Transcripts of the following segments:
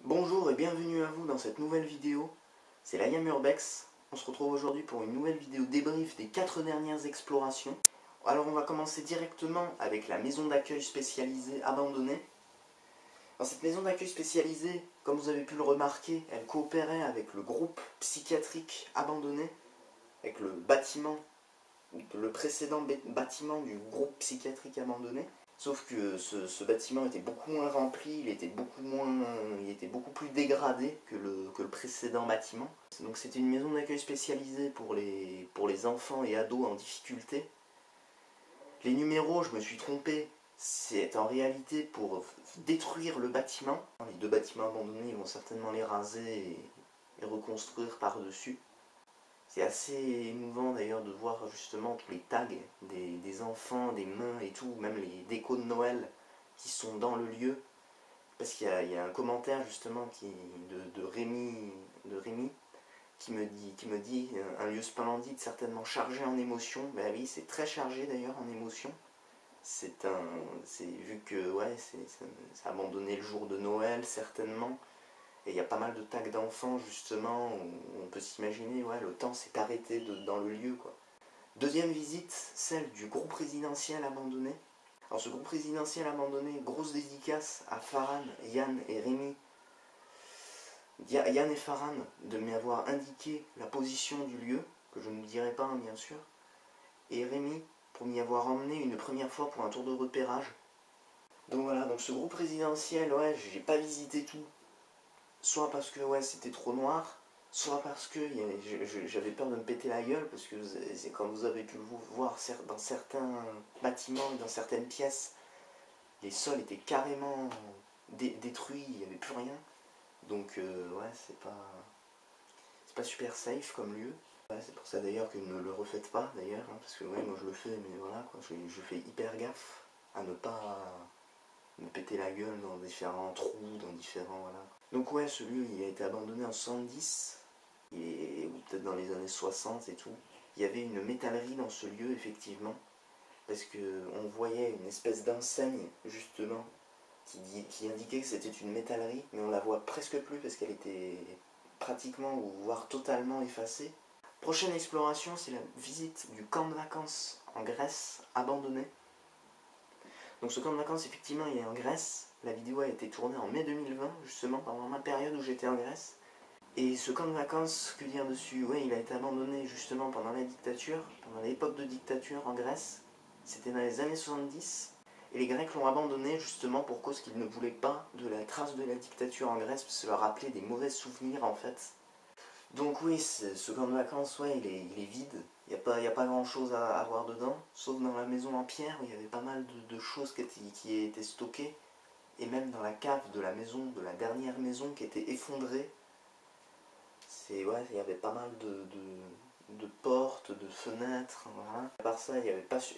Bonjour et bienvenue à vous dans cette nouvelle vidéo, c'est l'IAM Urbex. On se retrouve aujourd'hui pour une nouvelle vidéo débrief des 4 dernières explorations. Alors on va commencer directement avec la maison d'accueil spécialisée abandonnée. Dans cette maison d'accueil spécialisée, comme vous avez pu le remarquer, elle coopérait avec le groupe psychiatrique abandonné, avec le bâtiment, le précédent bâtiment du groupe psychiatrique abandonné. Sauf que ce bâtiment était beaucoup moins rempli, il était beaucoup plus dégradé que le précédent bâtiment. Donc c'était une maison d'accueil spécialisée pour les enfants et ados en difficulté. Les numéros, je me suis trompé, c'est en réalité pour détruire le bâtiment. Les deux bâtiments abandonnés, ils vont certainement les raser et reconstruire par-dessus. C'est assez émouvant d'ailleurs de voir justement tous les tags des enfants, des mains et tout, même les décos de Noël qui sont dans le lieu. Parce qu'il y a un commentaire justement de Rémi qui me dit un lieu splendide, certainement chargé en émotions. Ben oui, c'est très chargé d'ailleurs en émotions. C'est vu que ouais, c'est abandonné le jour de Noël certainement. Et il y a pas mal de tags d'enfants justement où on peut s'imaginer, ouais, le temps s'est arrêté dans le lieu, quoi. Deuxième visite, celle du groupe résidentiel abandonné. Alors ce groupe résidentiel abandonné, grosse dédicace à Farhan, Yann et Rémi. Yann et Farhan de m'avoir indiqué la position du lieu, que je ne dirai pas hein, bien sûr. Et Rémi pour m'y avoir emmené une première fois pour un tour de repérage. Donc voilà, donc ce groupe résidentiel, ouais, j'ai pas visité tout. Soit parce que ouais, c'était trop noir, soit parce que j'avais peur de me péter la gueule, parce que c'est comme vous avez pu le voir dans certains bâtiments et dans certaines pièces, les sols étaient carrément détruits, il n'y avait plus rien. Donc ouais, c'est pas super safe comme lieu. Ouais, c'est pour ça d'ailleurs que ne le refaites pas d'ailleurs, hein, parce que ouais, moi je le fais, mais voilà, quoi, je fais hyper gaffe à ne pas me péter la gueule dans différents trous, dans différents... Voilà. Donc ouais, ce lieu il a été abandonné en 70, ou peut-être dans les années 60 et tout. Il y avait une métallerie dans ce lieu effectivement, parce qu'on voyait une espèce d'enseigne justement qui indiquait que c'était une métallerie, mais on la voit presque plus parce qu'elle était pratiquement ou voire totalement effacée. Prochaine exploration, c'est la visite du camp de vacances en Grèce abandonné. Donc ce camp de vacances, effectivement, il est en Grèce. La vidéo a été tournée en mai 2020, justement, pendant ma période où j'étais en Grèce. Et ce camp de vacances, que dire dessus? Ouais, il a été abandonné justement pendant la dictature, pendant l'époque de dictature en Grèce. C'était dans les années 70. Et les Grecs l'ont abandonné justement pour cause qu'ils ne voulaient pas de la trace de la dictature en Grèce, parce que ça leur rappelait des mauvais souvenirs en fait. Donc oui, ce camp de vacances, ouais, il est vide. Il n'y a pas grand chose à voir dedans, sauf dans la maison en pierre où il y avait pas mal de choses qui étaient stockées. Et même dans la cave de la maison, de la dernière maison qui était effondrée. Ouais, il y avait pas mal de portes, de fenêtres, voilà. À part ça, il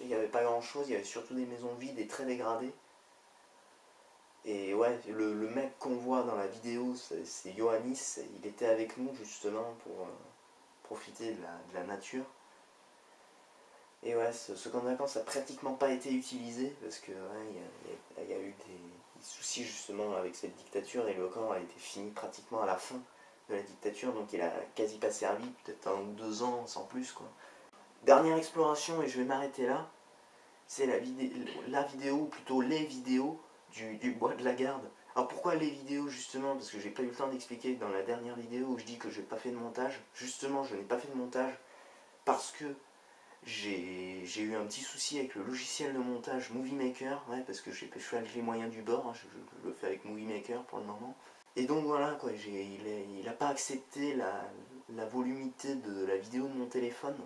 n'y avait pas grand chose, il y avait surtout des maisons vides et très dégradées. Et ouais, le mec qu'on voit dans la vidéo, c'est Ioannis, il était avec nous justement pour profiter de la nature. Et ouais, ce camp de vacances n'a pratiquement pas été utilisé parce que ouais, il y a eu des soucis justement avec cette dictature et le camp a été fini pratiquement à la fin de la dictature, donc il a quasi pas servi, peut-être 1 ou 2 ans sans plus quoi. Dernière exploration, et je vais m'arrêter là, c'est la vidéo, ou plutôt les vidéos du bois de la Garde. Alors pourquoi les vidéos justement? Parce que j'ai pas eu le temps d'expliquer dans la dernière vidéo où je dis que j'ai pas fait de montage. Justement, je n'ai pas fait de montage parce que j'ai eu un petit souci avec le logiciel de montage Movie Maker, ouais, parce que je fais avec les moyens du bord, hein, je le fais avec Movie Maker pour le moment. Et donc voilà, quoi, il n'a pas accepté la volumité de la vidéo de mon téléphone,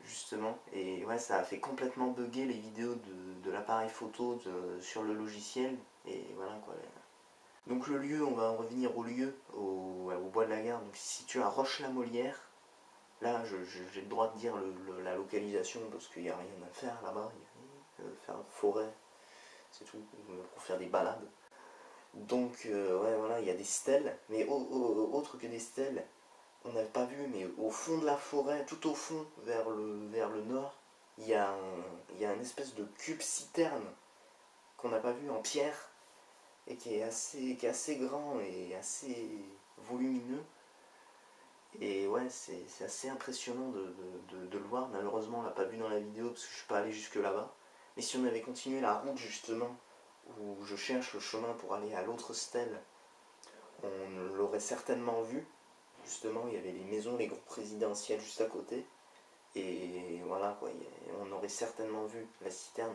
justement. Et ouais, ça a fait complètement bugger les vidéos de l'appareil photo sur le logiciel. Et voilà quoi. Donc le lieu, on va en revenir au lieu, au bois de la Garde, donc c'est situé à Roche-la-Molière. Là, j'ai le droit de dire la localisation parce qu'il n'y a rien à faire là-bas. Il y a rien à faire forêt, c'est tout, pour faire des balades. Donc, ouais, voilà, il y a des stèles, mais autre que des stèles, on n'a pas vu, mais au fond de la forêt, tout au fond, vers le nord, il y a une espèce de cube citerne qu'on n'a pas vu en pierre. et qui est assez grand et assez volumineux. Et ouais, c'est assez impressionnant de le voir. Malheureusement, on l'a pas vu dans la vidéo parce que je suis pas allé jusque là-bas. Mais si on avait continué la route justement, où je cherche le chemin pour aller à l'autre stèle, on l'aurait certainement vu. Justement, il y avait les maisons, les groupes présidentiels juste à côté. Et voilà quoi, on aurait certainement vu la citerne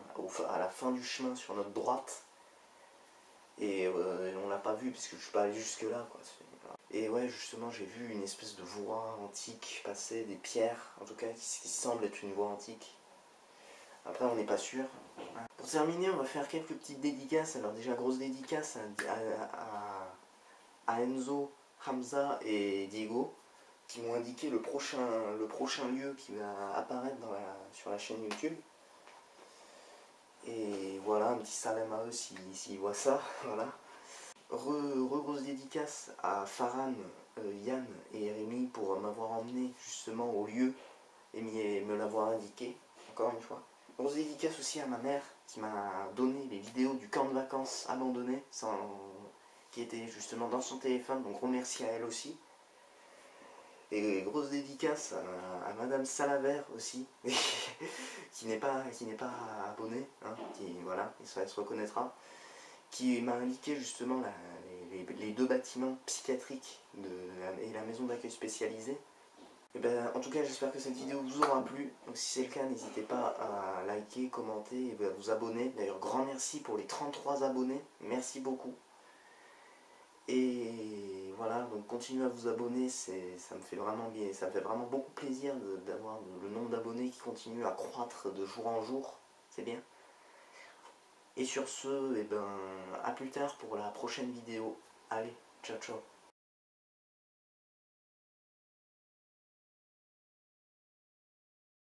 à la fin du chemin sur notre droite. Et on l'a pas vu parce que je suis pas allé jusque là quoi. Et ouais, justement, j'ai vu une espèce de voie antique passer, des pierres, en tout cas, qui semble être une voie antique. Après, on n'est pas sûr. Pour terminer, on va faire quelques petites dédicaces. Alors déjà, grosse dédicace à Enzo, Hamza et Diego, qui m'ont indiqué le prochain lieu qui va apparaître sur la chaîne YouTube. Et voilà, un petit salam à eux s'ils voient ça, voilà. Grosse dédicace à Farhan, Yann et Rémi pour m'avoir emmené justement au lieu et me l'avoir indiqué, encore une fois. Grosse dédicace aussi à ma mère qui m'a donné les vidéos du camp de vacances abandonné, qui était justement dans son téléphone, donc gros merci à elle aussi. Et grosse dédicace à Madame Salaver aussi, qui n'est pas abonnée, hein, voilà, elle se reconnaîtra, qui m'a indiqué justement les deux bâtiments psychiatriques et la maison d'accueil spécialisée. Et ben, en tout cas, j'espère que cette vidéo vous aura plu. Donc si c'est le cas, n'hésitez pas à liker, commenter et à vous abonner. D'ailleurs, grand merci pour les 33 abonnés. Merci beaucoup. Et voilà, donc continuez à vous abonner, ça me fait vraiment bien, ça me fait vraiment beaucoup plaisir d'avoir le nombre d'abonnés qui continue à croître de jour en jour. C'est bien. Et sur ce, et ben, à plus tard pour la prochaine vidéo. Allez, ciao ciao.